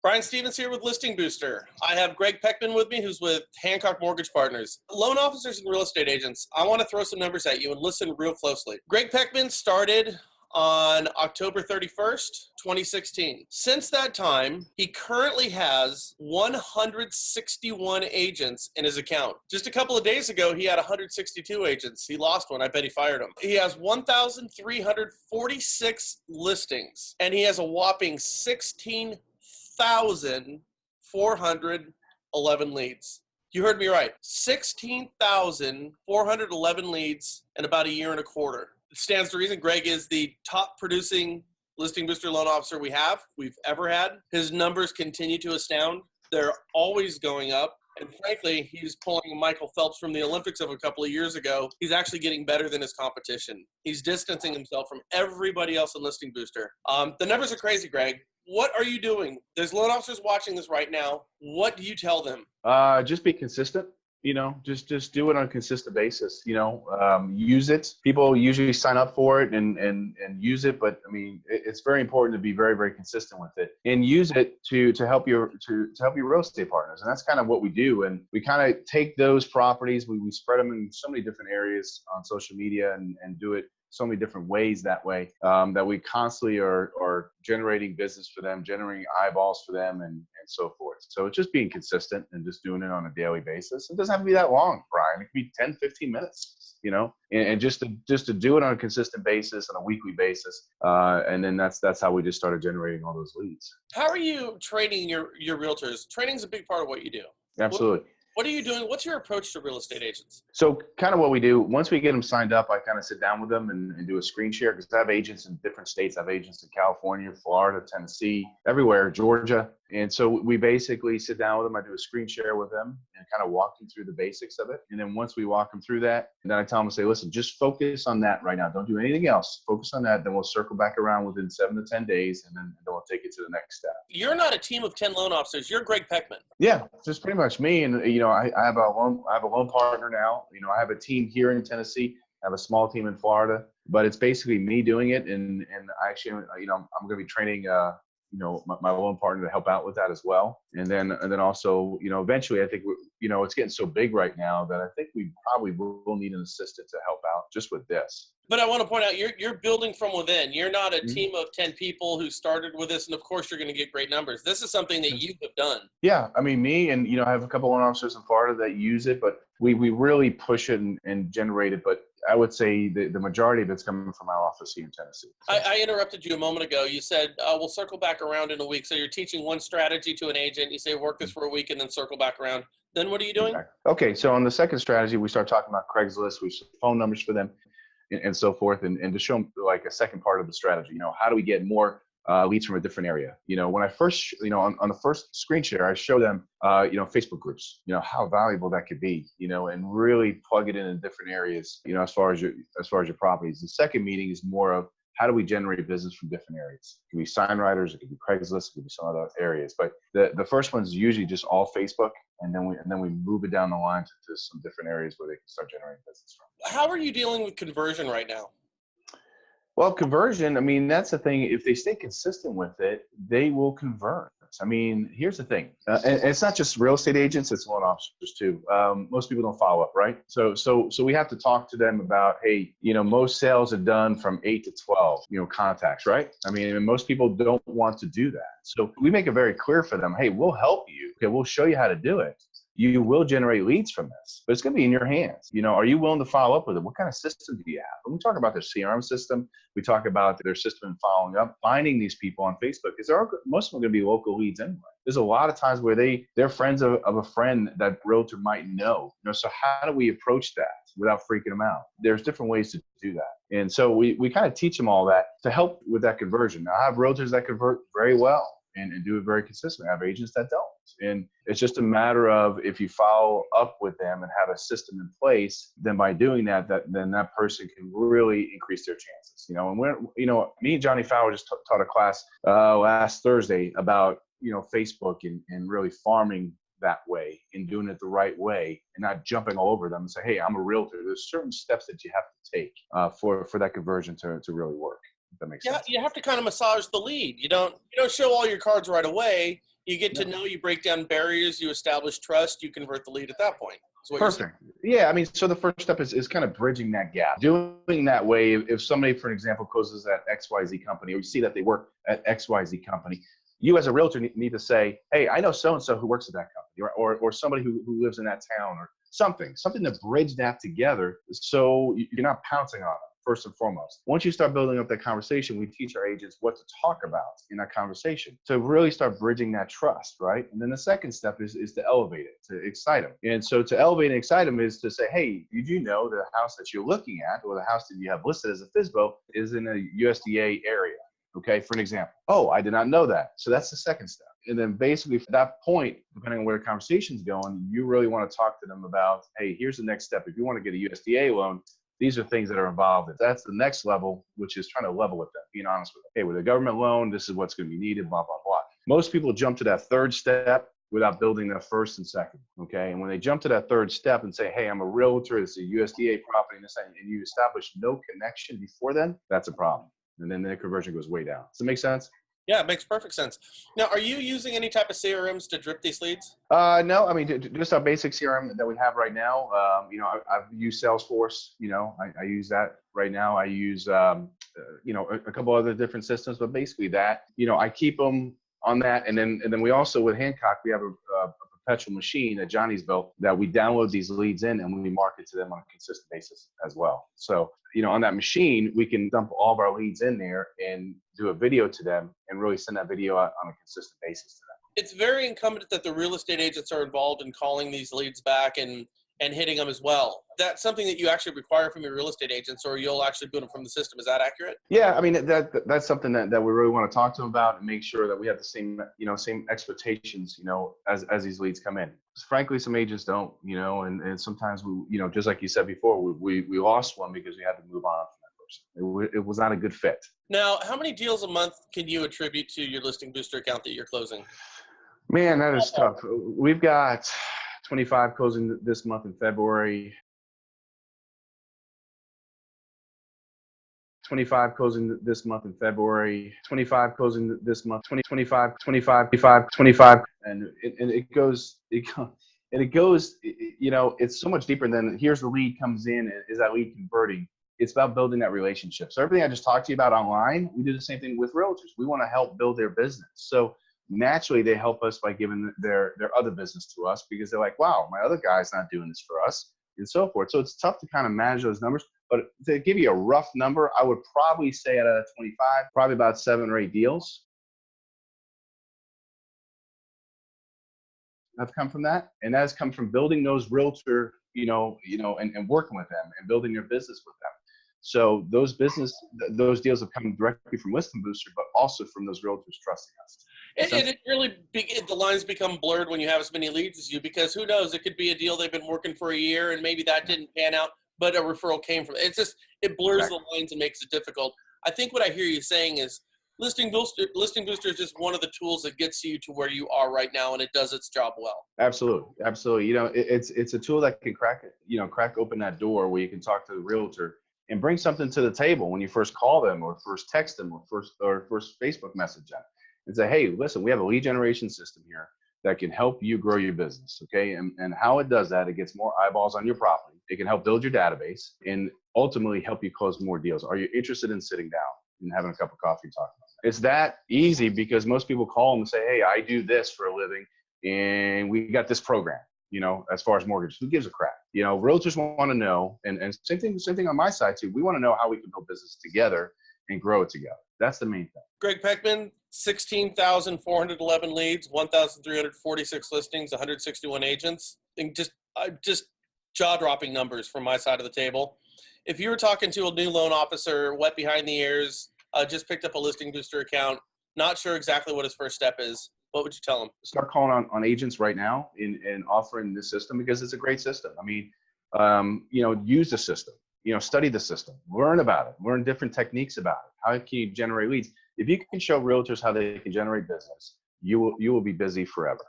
Brian Stevens here with Listing Booster. I have Gregg Pechmann with me, who's with Hancock Mortgage Partners. Loan officers and real estate agents, I want to throw some numbers at you and listen real closely. Gregg Pechmann started on October 31st, 2016. Since that time, he currently has 161 agents in his account. Just a couple of days ago, he had 162 agents. He lost one. I bet he fired him. He has 1,346 listings, and he has a whopping 16,411 leads. You heard me right. 16,411 leads in about a year and a quarter. It stands to reason Gregg is the top producing listing booster loan officer we've ever had. His numbers continue to astound. They're always going up. And frankly, he's pulling Michael Phelps from the Olympics of a couple of years ago. He's actually getting better than his competition. He's distancing himself from everybody else in Listing Booster. The numbers are crazy, Gregg. What are you doing? There's loan officers watching this right now. What do you tell them? Just be consistent. Just do it on a consistent basis. Use it. People usually sign up for it and use it, but I mean, it's very important to be very, very consistent with it and use it to help your real estate partners. And that's kind of what we do. And we kind of take those properties, we spread them in so many different areas on social media and do it so many different ways that way, that we constantly are generating business for them, generating eyeballs for them and so forth. So it's just being consistent and just doing it on a daily basis. It doesn't have to be that long, Brian. It could be 10, 15 minutes, and just to do it on a consistent basis, on a weekly basis. And then that's how we just started generating all those leads. How are you training your realtors? Training is a big part of what you do. Absolutely. What are you doing? What's your approach to real estate agents? So kind of what we do, once we get them signed up, I kind of sit down with them and do a screen share because I have agents in different states. I have agents in California, Florida, Tennessee, everywhere, Georgia. And so we basically sit down with them. I do a screen share with them and kind of walk them through the basics of it. And then once we walk them through that, then I tell them to say, listen, just focus on that right now. Don't do anything else. Focus on that. Then we'll circle back around within 7 to 10 days, and then we'll take it to the next step. You're not a team of 10 loan officers. You're Gregg Pechmann. Yeah, just pretty much me. And, I have a loan partner now. I have a team here in Tennessee. I have a small team in Florida, but it's basically me doing it. And I actually, I'm going to be training, my loan partner to help out with that as well. And then also, eventually I think, it's getting so big right now that I think we probably will need an assistant to help out just with this. But I want to point out, you're building from within. You're not a team of 10 people who started with this, and of course you're going to get great numbers. This is something that you have done. Yeah, I mean, me and, I have a couple of loan officers in Florida that use it, but we really push it and generate it. But I would say the majority of it's coming from our office here in Tennessee. So. I interrupted you a moment ago. You said, we'll circle back around in a week. So you're teaching one strategy to an agent. You say, work this for a week and then circle back around. Then what are you doing? Exactly. Okay, so on the second strategy, we start talking about Craigslist. We show phone numbers for them and so forth. And to show them like a second part of the strategy, how do we get more leads from a different area? When I first, on the first screen share, I show them, Facebook groups, how valuable that could be, and really plug it in different areas, as far as your properties. The second meeting is more of how do we generate business from different areas? It could be sign writers, it could be Craigslist, it could be some other areas. But the first one's usually just all Facebook, and then we move it down the line to some different areas where they can start generating business from. How are you dealing with conversion right now? Well, conversion, I mean, that's the thing. If they stay consistent with it, they will convert. I mean, here's the thing. And it's not just real estate agents, it's loan officers too. Most people don't follow up, right? So we have to talk to them about, hey, most sales are done from 8 to 12, contacts, right? I mean, most people don't want to do that. So we make it very clear for them, hey, we'll help you. Okay, we'll show you how to do it. You will generate leads from this, but it's going to be in your hands. Are you willing to follow up with it? What kind of system do you have? When we talk about their CRM system, we talk about their system and following up, finding these people on Facebook, because most of them are going to be local leads anyway. There's a lot of times where they're friends of a friend that realtor might know. So how do we approach that without freaking them out? There's different ways to do that. And so we kind of teach them all that to help with that conversion. Now, I have realtors that convert very well and do it very consistently. I have agents that don't. And it's just a matter of if you follow up with them and have a system in place, then by doing that, then that person can really increase their chances. And me and Johnny Fowler just taught a class last Thursday about, Facebook and really farming that way and doing it the right way and not jumping all over them and say, hey, I'm a realtor. There's certain steps that you have to take for that conversion to really work. If that makes sense. You have to kind of massage the lead. You don't show all your cards right away. You get to know, you break down barriers, you establish trust, you convert the lead at that point. Is what Perfect. Yeah, I mean, so the first step is kind of bridging that gap. Doing that way, if somebody, for example, closes at XYZ company, or you see that they work at XYZ company, you as a realtor need to say, hey, I know so-and-so who works at that company, or somebody who lives in that town, or something to bridge that together so you're not pouncing on them, first and foremost. Once you start building up that conversation, we teach our agents what to talk about in that conversation to really start bridging that trust, right? And then the second step is to elevate it, to excite them. And so to elevate and excite them is to say, hey, did you know the house that you're looking at, or the house that you have listed as a FSBO, is in a USDA area? Okay, for an example. Oh, I did not know that. So that's the second step. And then basically at that point, depending on where the conversation's going, you really want to talk to them about, hey, here's the next step. If you want to get a USDA loan, these are things that are involved. That's the next level, which is trying to level with them, being honest with them. Hey, with a government loan, this is what's going to be needed, blah, blah, blah. Most people jump to that third step without building that first and second, okay? And when they jump to that third step and say, hey, I'm a realtor, it's a USDA property, and you establish no connection before then, that's a problem. And then the conversion goes way down. Does it make sense? Yeah, it makes perfect sense. Now, are you using any type of CRMs to drip these leads? No, I mean, just our basic CRM that we have right now. I've used Salesforce. I use that right now. I use, a couple other different systems, but basically that, I keep them on that. And then we also, with Hancock, we have a perpetual machine that Johnny's built that we download these leads in and we market to them on a consistent basis as well. So, on that machine, we can dump all of our leads in there and do a video to them and really send that video out on a consistent basis to them. It's very incumbent that the real estate agents are involved in calling these leads back and hitting them as well. That's something that you actually require from your real estate agents, or you'll actually boot them from the system. Is that accurate? Yeah, I mean, that's something that we really want to talk to them about and make sure that we have the same expectations, as these leads come in. Frankly, some agents don't, and sometimes we, just like you said before, we lost one because we had to move on from that person. It was not a good fit. Now, how many deals a month can you attribute to your listing booster account that you're closing? Man, that is tough. We've got 25 closing this month in February. 25 closing this month in February. 25 closing this month. 25. And it goes. It's so much deeper than here's the lead comes in. Is that lead converting? It's about building that relationship. So everything I just talked to you about online, we do the same thing with realtors. We want to help build their business. So naturally, they help us by giving their other business to us because they're like, wow, my other guy's not doing this for us, and so forth. So it's tough to kind of manage those numbers. But to give you a rough number, I would probably say out of 25, probably about 7 or 8 deals have come from that. And that has come from building those realtor, and working with them and building their business with them. So those deals have come directly from Listing Booster, but also from those realtors trusting us. The lines become blurred when you have as many leads as you, because who knows, it could be a deal they've been working for a year and maybe that didn't pan out, but a referral came from it. It blurs exactly the lines and makes it difficult. I think what I hear you saying is Listing Booster is just one of the tools that gets you to where you are right now, and it does its job well. Absolutely. It's a tool that can crack open that door where you can talk to the realtor and bring something to the table when you first call them or first text them or first Facebook message them and say, hey, listen, we have a lead generation system here that can help you grow your business. Okay. And how it does that, it gets more eyeballs on your property. It can help build your database and ultimately help you close more deals. Are you interested in sitting down and having a cup of coffee and talking about it? It's that easy because most people call them and say, hey, I do this for a living and we got this program. As far as mortgages, who gives a crap? Realtors want to know, and same thing on my side too. We want to know how we can build business together and grow it together. That's the main thing. Gregg Pechmann, 16,411 leads, 1,346 listings, 161 agents. And just jaw-dropping numbers from my side of the table. If you were talking to a new loan officer, wet behind the ears, just picked up a Listing Booster account, not sure exactly what his first step is, what would you tell them? Start calling on agents right now and offering this system because it's a great system. I mean, use the system, study the system, learn about it, learn different techniques about it. How can you generate leads? If you can show realtors how they can generate business, you will be busy forever.